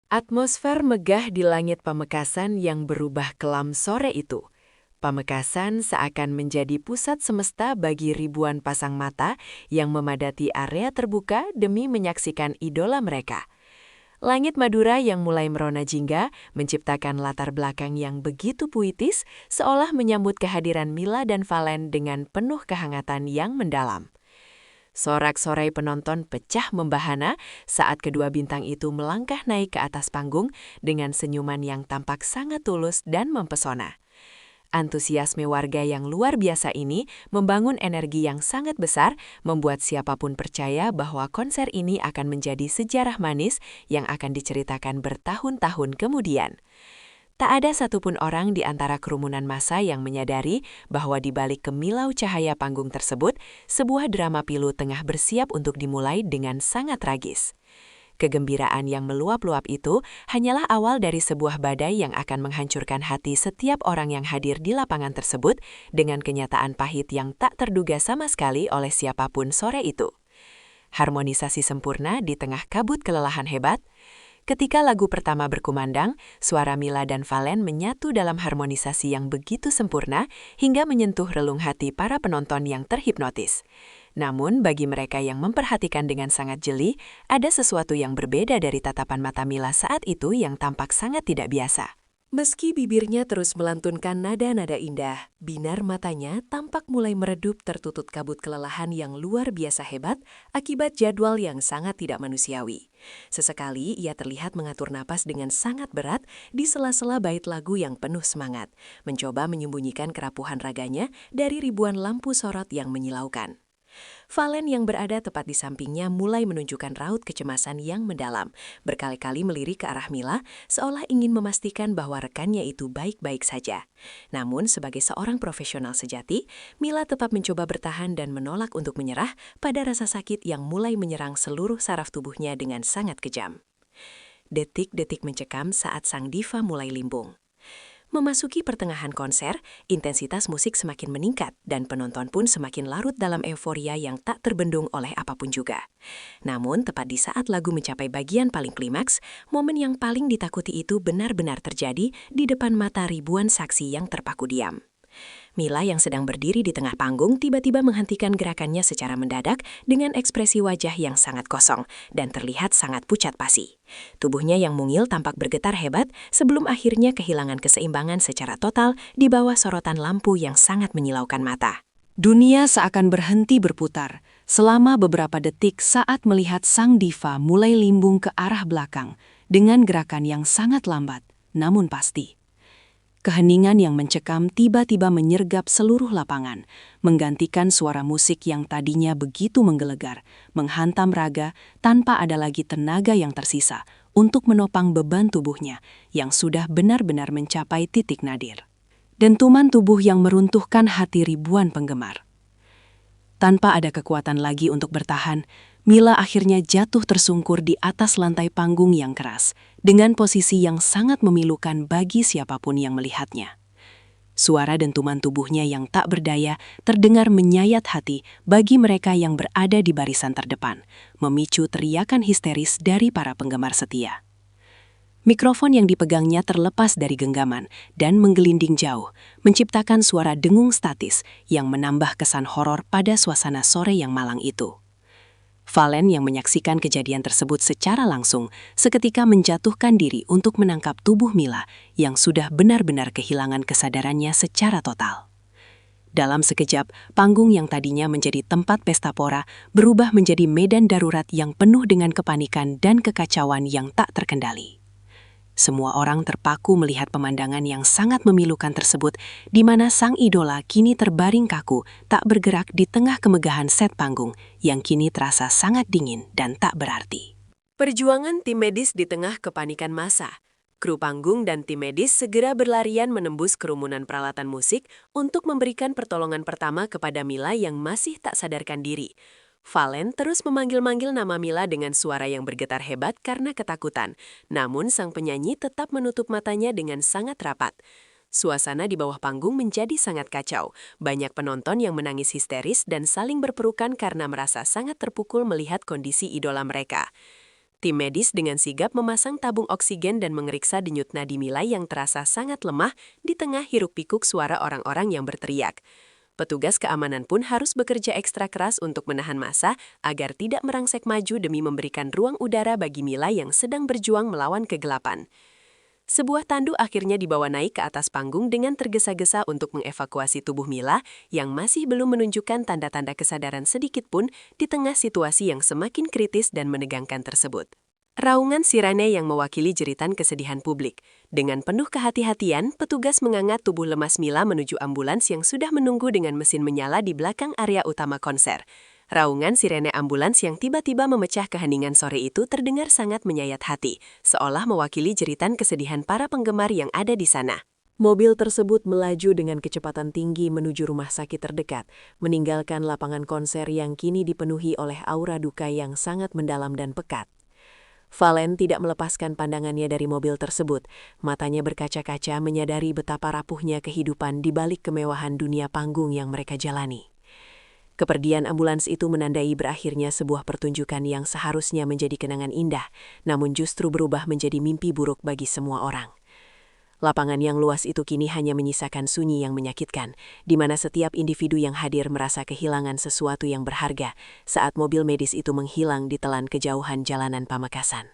Atmosfer megah di langit Pamekasan yang berubah kelam sore itu. Pamekasan seakan menjadi pusat semesta bagi ribuan pasang mata yang memadati area terbuka demi menyaksikan idola mereka. Langit Madura yang mulai merona jingga menciptakan latar belakang yang begitu puitis, seolah menyambut kehadiran Mila dan Valen dengan penuh kehangatan yang mendalam. Sorak-sorai penonton pecah membahana saat kedua bintang itu melangkah naik ke atas panggung dengan senyuman yang tampak sangat tulus dan mempesona. Antusiasme warga yang luar biasa ini membangun energi yang sangat besar, membuat siapapun percaya bahwa konser ini akan menjadi sejarah manis yang akan diceritakan bertahun-tahun kemudian. Tak ada satupun orang di antara kerumunan massa yang menyadari bahwa di balik kemilau cahaya panggung tersebut, sebuah drama pilu tengah bersiap untuk dimulai dengan sangat tragis. Kegembiraan yang meluap-luap itu hanyalah awal dari sebuah badai yang akan menghancurkan hati setiap orang yang hadir di lapangan tersebut dengan kenyataan pahit yang tak terduga sama sekali oleh siapapun sore itu. Harmonisasi sempurna di tengah kabut kelelahan hebat. Ketika lagu pertama berkumandang, suara Mila dan Valen menyatu dalam harmonisasi yang begitu sempurna hingga menyentuh relung hati para penonton yang terhipnotis. Namun, bagi mereka yang memperhatikan dengan sangat jeli, ada sesuatu yang berbeda dari tatapan mata Mila saat itu yang tampak sangat tidak biasa. Meski bibirnya terus melantunkan nada-nada indah, binar matanya tampak mulai meredup tertutup kabut kelelahan yang luar biasa hebat akibat jadwal yang sangat tidak manusiawi. Sesekali ia terlihat mengatur napas dengan sangat berat di sela-sela bait lagu yang penuh semangat, mencoba menyembunyikan kerapuhan raganya dari ribuan lampu sorot yang menyilaukan. Valen yang berada tepat di sampingnya mulai menunjukkan raut kecemasan yang mendalam, berkali-kali melirik ke arah Mila, seolah ingin memastikan bahwa rekannya itu baik-baik saja. Namun, sebagai seorang profesional sejati, Mila tetap mencoba bertahan dan menolak untuk menyerah pada rasa sakit yang mulai menyerang seluruh saraf tubuhnya dengan sangat kejam. Detik-detik mencekam saat sang diva mulai limbung. Memasuki pertengahan konser, intensitas musik semakin meningkat dan penonton pun semakin larut dalam euforia yang tak terbendung oleh apapun juga. Namun, tepat di saat lagu mencapai bagian paling klimaks, momen yang paling ditakuti itu benar-benar terjadi di depan mata ribuan saksi yang terpaku diam. Mila yang sedang berdiri di tengah panggung tiba-tiba menghentikan gerakannya secara mendadak dengan ekspresi wajah yang sangat kosong dan terlihat sangat pucat pasi. Tubuhnya yang mungil tampak bergetar hebat sebelum akhirnya kehilangan keseimbangan secara total di bawah sorotan lampu yang sangat menyilaukan mata. Dunia seakan berhenti berputar selama beberapa detik saat melihat sang diva mulai limbung ke arah belakang dengan gerakan yang sangat lambat, namun pasti. Keheningan yang mencekam tiba-tiba menyergap seluruh lapangan, menggantikan suara musik yang tadinya begitu menggelegar, menghantam raga tanpa ada lagi tenaga yang tersisa untuk menopang beban tubuhnya yang sudah benar-benar mencapai titik nadir. Dentuman tubuh yang meruntuhkan hati ribuan penggemar. Tanpa ada kekuatan lagi untuk bertahan, Mila akhirnya jatuh tersungkur di atas lantai panggung yang keras, dengan posisi yang sangat memilukan bagi siapapun yang melihatnya. Suara dentuman tubuhnya yang tak berdaya terdengar menyayat hati bagi mereka yang berada di barisan terdepan, memicu teriakan histeris dari para penggemar setia. Mikrofon yang dipegangnya terlepas dari genggaman dan menggelinding jauh, menciptakan suara dengung statis yang menambah kesan horor pada suasana sore yang malang itu. Valen yang menyaksikan kejadian tersebut secara langsung seketika menjatuhkan diri untuk menangkap tubuh Mila yang sudah benar-benar kehilangan kesadarannya secara total. Dalam sekejap, panggung yang tadinya menjadi tempat pesta pora berubah menjadi medan darurat yang penuh dengan kepanikan dan kekacauan yang tak terkendali. Semua orang terpaku melihat pemandangan yang sangat memilukan tersebut, di mana sang idola kini terbaring kaku, tak bergerak di tengah kemegahan set panggung, yang kini terasa sangat dingin dan tak berarti. Perjuangan tim medis di tengah kepanikan massa. Kru panggung dan tim medis segera berlarian menembus kerumunan peralatan musik untuk memberikan pertolongan pertama kepada Mila yang masih tak sadarkan diri. Valen terus memanggil-manggil nama Mila dengan suara yang bergetar hebat karena ketakutan. Namun sang penyanyi tetap menutup matanya dengan sangat rapat. Suasana di bawah panggung menjadi sangat kacau. Banyak penonton yang menangis histeris dan saling berpelukan karena merasa sangat terpukul melihat kondisi idola mereka. Tim medis dengan sigap memasang tabung oksigen dan mengeriksa denyut nadi Mila yang terasa sangat lemah di tengah hiruk-pikuk suara orang-orang yang berteriak. Petugas keamanan pun harus bekerja ekstra keras untuk menahan massa agar tidak merangsek maju demi memberikan ruang udara bagi Mila yang sedang berjuang melawan kegelapan. Sebuah tandu akhirnya dibawa naik ke atas panggung dengan tergesa-gesa untuk mengevakuasi tubuh Mila yang masih belum menunjukkan tanda-tanda kesadaran sedikit pun di tengah situasi yang semakin kritis dan menegangkan tersebut. Raungan sirene yang mewakili jeritan kesedihan publik. Dengan penuh kehati-hatian, petugas mengangkat tubuh lemas Mila menuju ambulans yang sudah menunggu dengan mesin menyala di belakang area utama konser. Raungan sirene ambulans yang tiba-tiba memecah keheningan sore itu terdengar sangat menyayat hati, seolah mewakili jeritan kesedihan para penggemar yang ada di sana. Mobil tersebut melaju dengan kecepatan tinggi menuju rumah sakit terdekat, meninggalkan lapangan konser yang kini dipenuhi oleh aura duka yang sangat mendalam dan pekat. Valen tidak melepaskan pandangannya dari mobil tersebut. Matanya berkaca-kaca menyadari betapa rapuhnya kehidupan di balik kemewahan dunia panggung yang mereka jalani. Kepergian ambulans itu menandai berakhirnya sebuah pertunjukan yang seharusnya menjadi kenangan indah, namun justru berubah menjadi mimpi buruk bagi semua orang. Lapangan yang luas itu kini hanya menyisakan sunyi yang menyakitkan, di mana setiap individu yang hadir merasa kehilangan sesuatu yang berharga saat mobil medis itu menghilang di telan kejauhan jalanan Pamekasan.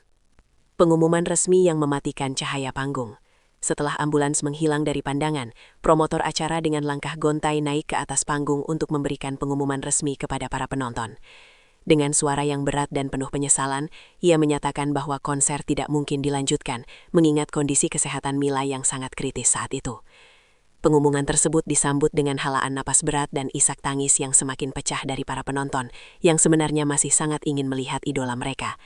Pengumuman resmi yang mematikan cahaya panggung. Setelah ambulans menghilang dari pandangan, promotor acara dengan langkah gontai naik ke atas panggung untuk memberikan pengumuman resmi kepada para penonton. Dengan suara yang berat dan penuh penyesalan, ia menyatakan bahwa konser tidak mungkin dilanjutkan, mengingat kondisi kesehatan Mila yang sangat kritis saat itu. Pengumuman tersebut disambut dengan halaan napas berat dan isak tangis yang semakin pecah dari para penonton, yang sebenarnya masih sangat ingin melihat idola mereka.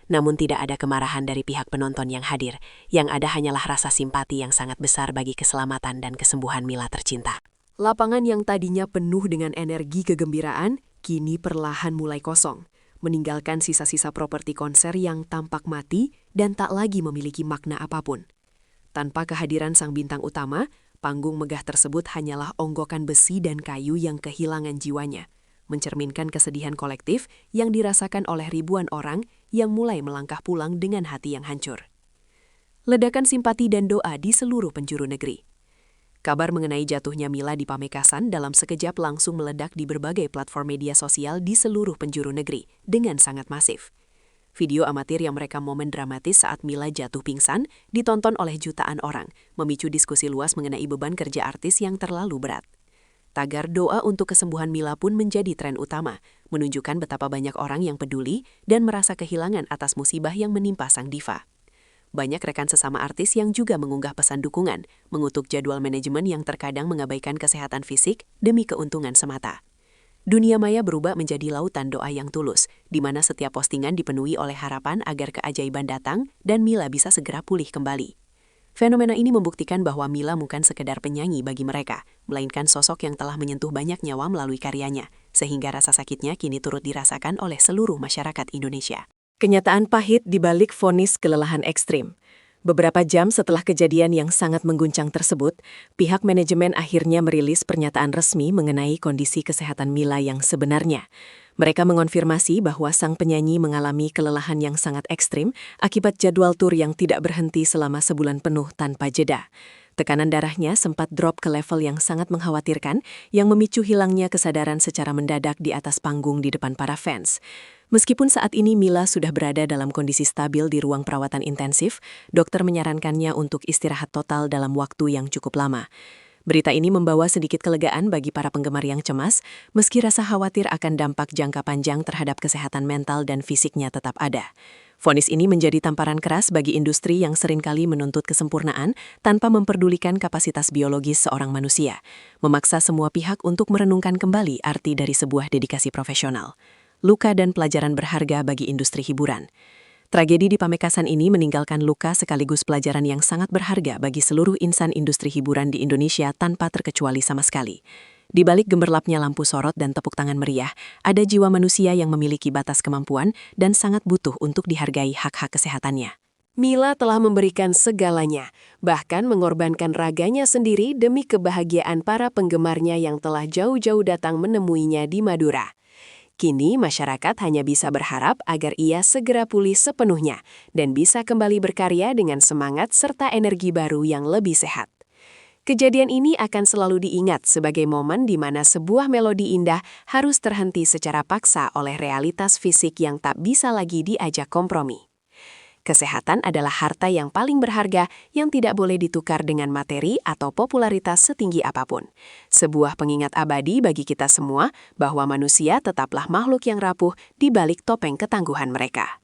Namun tidak ada kemarahan dari pihak penonton yang hadir, yang ada hanyalah rasa simpati yang sangat besar bagi keselamatan dan kesembuhan Mila tercinta. Lapangan yang tadinya penuh dengan energi kegembiraan, kini perlahan mulai kosong, meninggalkan sisa-sisa properti konser yang tampak mati dan tak lagi memiliki makna apapun. Tanpa kehadiran sang bintang utama, panggung megah tersebut hanyalah onggokan besi dan kayu yang kehilangan jiwanya, mencerminkan kesedihan kolektif yang dirasakan oleh ribuan orang yang mulai melangkah pulang dengan hati yang hancur. Ledakan simpati dan doa di seluruh penjuru negeri. Kabar mengenai jatuhnya Mila di Pamekasan dalam sekejap langsung meledak di berbagai platform media sosial di seluruh penjuru negeri dengan sangat masif. Video amatir yang merekam momen dramatis saat Mila jatuh pingsan ditonton oleh jutaan orang, memicu diskusi luas mengenai beban kerja artis yang terlalu berat. Tagar doa untuk kesembuhan Mila pun menjadi tren utama, menunjukkan betapa banyak orang yang peduli dan merasa kehilangan atas musibah yang menimpa sang diva. Banyak rekan sesama artis yang juga mengunggah pesan dukungan, mengutuk jadwal manajemen yang terkadang mengabaikan kesehatan fisik demi keuntungan semata. Dunia maya berubah menjadi lautan doa yang tulus, di mana setiap postingan dipenuhi oleh harapan agar keajaiban datang dan Mila bisa segera pulih kembali. Fenomena ini membuktikan bahwa Mila bukan sekedar penyanyi bagi mereka, melainkan sosok yang telah menyentuh banyak nyawa melalui karyanya, sehingga rasa sakitnya kini turut dirasakan oleh seluruh masyarakat Indonesia. Kenyataan pahit di balik vonis kelelahan ekstrim. Beberapa jam setelah kejadian yang sangat mengguncang tersebut, pihak manajemen akhirnya merilis pernyataan resmi mengenai kondisi kesehatan Mila yang sebenarnya. Mereka mengonfirmasi bahwa sang penyanyi mengalami kelelahan yang sangat ekstrim akibat jadwal tur yang tidak berhenti selama sebulan penuh tanpa jeda. Tekanan darahnya sempat drop ke level yang sangat mengkhawatirkan, yang memicu hilangnya kesadaran secara mendadak di atas panggung di depan para fans. Meskipun saat ini Mila sudah berada dalam kondisi stabil di ruang perawatan intensif, dokter menyarankannya untuk istirahat total dalam waktu yang cukup lama. Berita ini membawa sedikit kelegaan bagi para penggemar yang cemas, meski rasa khawatir akan dampak jangka panjang terhadap kesehatan mental dan fisiknya tetap ada. Vonis ini menjadi tamparan keras bagi industri yang seringkali menuntut kesempurnaan tanpa memperdulikan kapasitas biologis seorang manusia, memaksa semua pihak untuk merenungkan kembali arti dari sebuah dedikasi profesional. Luka dan pelajaran berharga bagi industri hiburan. Tragedi di Pamekasan ini meninggalkan luka sekaligus pelajaran yang sangat berharga bagi seluruh insan industri hiburan di Indonesia tanpa terkecuali sama sekali. Di balik gemerlapnya lampu sorot dan tepuk tangan meriah, ada jiwa manusia yang memiliki batas kemampuan dan sangat butuh untuk dihargai hak-hak kesehatannya. Mila telah memberikan segalanya, bahkan mengorbankan raganya sendiri demi kebahagiaan para penggemarnya yang telah jauh-jauh datang menemuinya di Madura. Kini masyarakat hanya bisa berharap agar ia segera pulih sepenuhnya dan bisa kembali berkarya dengan semangat serta energi baru yang lebih sehat. Kejadian ini akan selalu diingat sebagai momen di mana sebuah melodi indah harus terhenti secara paksa oleh realitas fisik yang tak bisa lagi diajak kompromi. Kesehatan adalah harta yang paling berharga yang tidak boleh ditukar dengan materi atau popularitas setinggi apapun. Sebuah pengingat abadi bagi kita semua bahwa manusia tetaplah makhluk yang rapuh di balik topeng ketangguhan mereka.